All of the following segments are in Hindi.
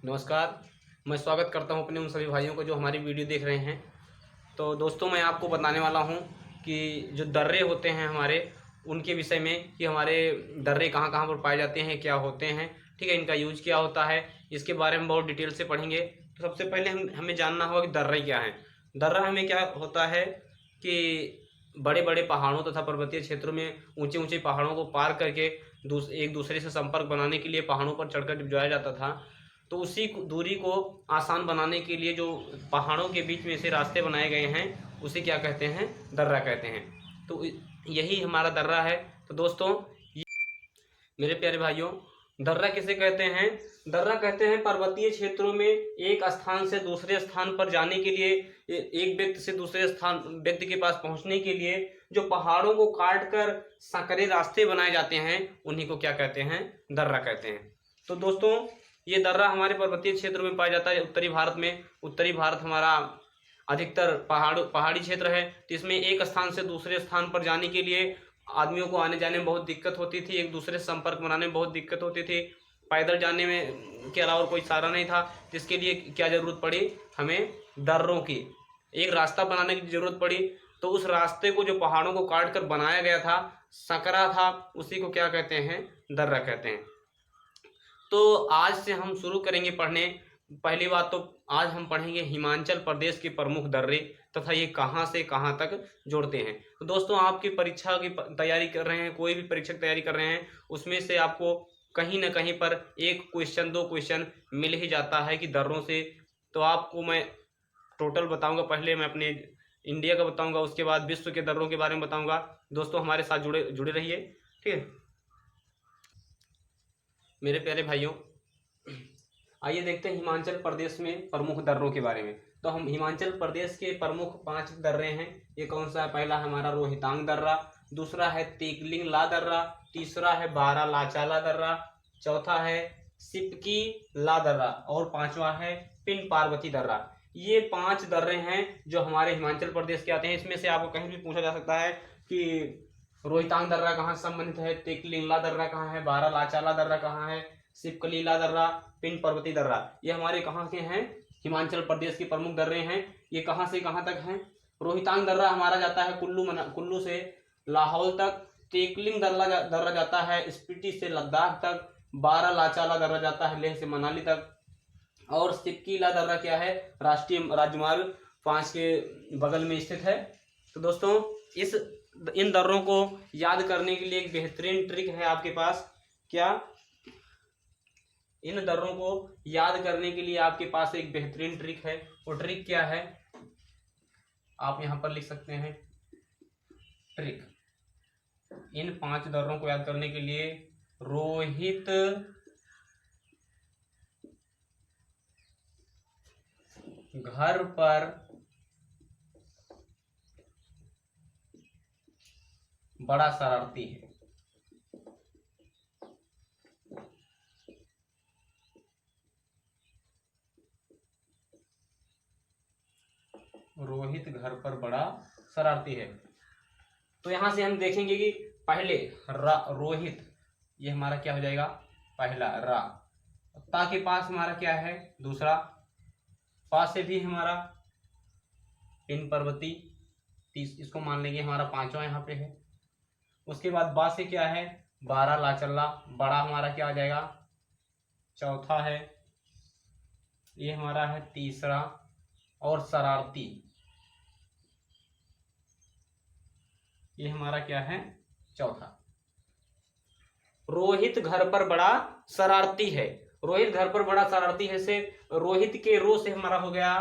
नमस्कार। मैं स्वागत करता हूं अपने उन सभी भाइयों को जो हमारी वीडियो देख रहे हैं। तो दोस्तों, मैं आपको बताने वाला हूं कि जो दर्रे होते हैं हमारे, उनके विषय में कि हमारे दर्रे कहां कहां पर पाए जाते हैं, क्या होते हैं, ठीक है, इनका यूज क्या होता है, इसके बारे में बहुत डिटेल से पढ़ेंगे। तो सबसे पहले हमें जानना होगा कि दर्रे क्या है। दर्रा हमें क्या होता है कि बड़े बड़े पहाड़ों तथा पर्वतीय क्षेत्रों में ऊंचे ऊंचे पहाड़ों को पार करके एक दूसरे से संपर्क बनाने के लिए पहाड़ों पर चढ़कर जब जाया जाता था, तो उसी दूरी को आसान बनाने के लिए जो पहाड़ों के बीच में से रास्ते बनाए गए हैं, उसे क्या कहते हैं? दर्रा कहते हैं। तो यही हमारा दर्रा है। तो दोस्तों, मेरे प्यारे भाइयों, दर्रा किसे कहते हैं? दर्रा कहते हैं पर्वतीय क्षेत्रों में एक स्थान से दूसरे स्थान पर जाने के लिए, एक व्यक्ति से दूसरे स्थान व्यक्ति के पास पहुंचने के लिए जो पहाड़ों को काट कर संकरे रास्ते बनाए जाते हैं, उन्हीं को क्या कहते हैं? दर्रा कहते हैं। तो दोस्तों, ये दर्रा हमारे पर्वतीय क्षेत्र में पाया जाता है। उत्तरी भारत में, उत्तरी भारत हमारा अधिकतर पहाड़ी क्षेत्र है। तो इसमें एक स्थान से दूसरे स्थान पर जाने के लिए आदमियों को आने जाने में बहुत दिक्कत होती थी, एक दूसरे से संपर्क बनाने में बहुत दिक्कत होती थी। पैदल जाने में के अलावा कोई सहारा नहीं था, जिसके लिए क्या जरूरत पड़ी? हमें दर्रों की, एक रास्ता बनाने की जरूरत पड़ी। तो उस रास्ते को जो पहाड़ों को काट कर बनाया गया था, संकरा था, उसी को क्या कहते हैं? दर्रा कहते हैं। तो आज से हम शुरू करेंगे पढ़ने। पहली बात तो आज हम पढ़ेंगे हिमाचल प्रदेश के प्रमुख दर्रे तथा ये कहाँ से कहाँ तक जोड़ते हैं। तो दोस्तों, आपकी परीक्षा की तैयारी कर रहे हैं, कोई भी परीक्षा की तैयारी कर रहे हैं, उसमें से आपको कहीं ना कहीं पर एक क्वेश्चन, दो क्वेश्चन मिल ही जाता है कि दर्रों से। तो आपको मैं टोटल बताऊंगा। पहले मैं अपने इंडिया का बताऊंगा, उसके बाद विश्व के दर्रों के बारे में बताऊंगा। दोस्तों, हमारे साथ जुड़े जुड़े रहिए, ठीक है मेरे प्यारे भाइयों। आइए देखते हैं हिमाचल प्रदेश में प्रमुख दर्रों के बारे में। तो हम हिमाचल प्रदेश के प्रमुख 5 दर्रे हैं। ये कौन सा है? पहला है हमारा रोहतांग दर्रा, दूसरा है तेकलिंग ला दर्रा, तीसरा है बारा लाचाला दर्रा, चौथा है सिपकी ला दर्रा और पांचवा है पिन पार्वती दर्रा। ये 5 दर्रे हैं जो हमारे हिमाचल प्रदेश के आते हैं। इसमें से आपको कहीं भी पूछा जा सकता है कि रोहतांग दर्रा कहाँ संबंधित है, तेकलिंगला दर्रा कहाँ है, बारा लाचाला दर्रा कहाँ है, सिपकलीला दर्रा, पिन पर्वती दर्रा। ये हमारे कहाँ के हैं? हिमाचल प्रदेश के प्रमुख दर्रे हैं। ये कहाँ से कहाँ तक हैं? रोहतांग दर्रा हमारा जाता है कुल्लू से लाहौल तक, तेकलिंग दर्रा जाता है स्पीति से लद्दाख तक, बारा लाचाला दर्रा जाता है लेह से मनाली तक, और सिपकीला दर्रा क्या है? राष्ट्रीय राजमार्ग 5 के बगल में स्थित है। तो दोस्तों, इन दर्रों को याद करने के लिए एक बेहतरीन ट्रिक है आपके पास। क्या? इन दर्रों को याद करने के लिए आपके पास एक बेहतरीन ट्रिक है। वो ट्रिक क्या है? आप यहां पर लिख सकते हैं ट्रिक। इन 5 दर्रों को याद करने के लिए रोहित घर पर बड़ा शरारती है। रोहित घर पर बड़ा शरारती है। तो यहां से हम देखेंगे कि पहले रोहित, ये हमारा क्या हो जाएगा? पहला रा। ता के पास हमारा क्या है? दूसरा। पा से भी हमारा पिन पर्वती, इसको मान लेंगे हमारा 5वां यहाँ पे है। उसके बाद बा से क्या है? बारा लाचल्ला, बड़ा हमारा क्या आ जाएगा? चौथा है। ये हमारा है तीसरा। और शरारती, ये हमारा क्या है? चौथा। रोहित घर पर बड़ा शरारती है। रोहित घर पर बड़ा शरारती है से रोहित के रो से हमारा हो गया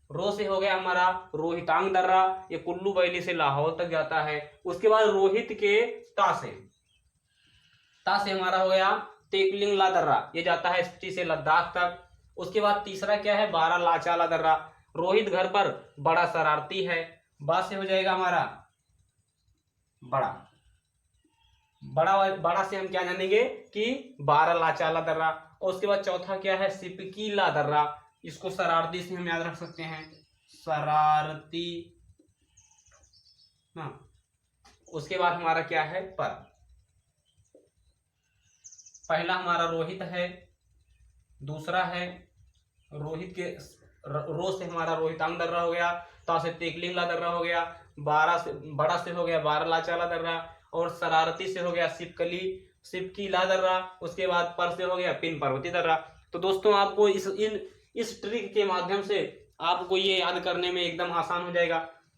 रो से हो गया हमारा रोहतांग दर्रा। ये कुल्लू वैली से लाहौल तक जाता है। उसके बाद रोहित के ता से हमारा हो गया तेकलिंगला दर्रा, ये जाता है स्पीति से लद्दाख तक। उसके बाद तीसरा क्या है? बारा लाचाला दर्रा। रोहित घर पर बड़ा शरारती है, बा से हो जाएगा हमारा बड़ा। बड़ा से हम क्या जानेंगे कि बारा लाचाला दर्रा। और उसके बाद चौथा क्या है? सिपकीला दर्रा। इसको शरारती से हम याद रख सकते हैं, शरारती। हाँ, उसके बाद हमारा क्या है? पर। पहला हमारा रोहित है, दूसरा है रोहित के रो से हमारा रोहितांग दर्रा हो गया, ता से तेकलिंगला दर्रा हो गया, बारा से बड़ा से हो गया बारालाचाला दर्रा, और शरारती से हो गया सिपकीला दर्रा, उसके बाद पर से हो गया पिन पर्वती दर्रा। तो दोस्तों आपको इस ट्रिक के माध्यम से आपको ये याद करने में एकदम आसान हो जाएगा।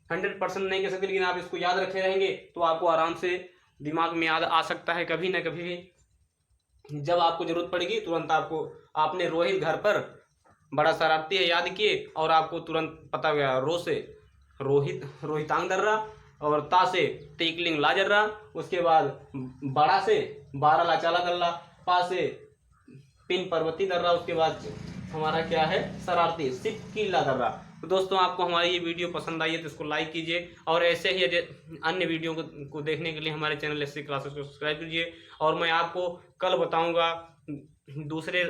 100% नहीं कह सकते, लेकिन आप इसको याद रखे रहेंगे तो आपको आराम से दिमाग में याद आ सकता है। कभी ना कभी भी जब आपको जरूरत पड़ेगी तुरंत आपने रोहित घर पर बड़ा शरारती है याद किए और आपको तुरंत पता गया, रो से रोहितांग दर्रा, और ता से टेकलिंग लाजर्रा, उसके बाद बड़ा से बारालाचाला दर्रा, पा से पिन पर्वती दर्रा, उसके बाद हमारा क्या है शरारती सिपकीला दर्रा। तो दोस्तों आपको हमारी ये वीडियो पसंद आई है तो इसको लाइक कीजिए, और ऐसे ही अन्य वीडियो को देखने के लिए हमारे चैनल SC क्लासेस को सब्सक्राइब कीजिए। और मैं आपको कल बताऊंगा दूसरे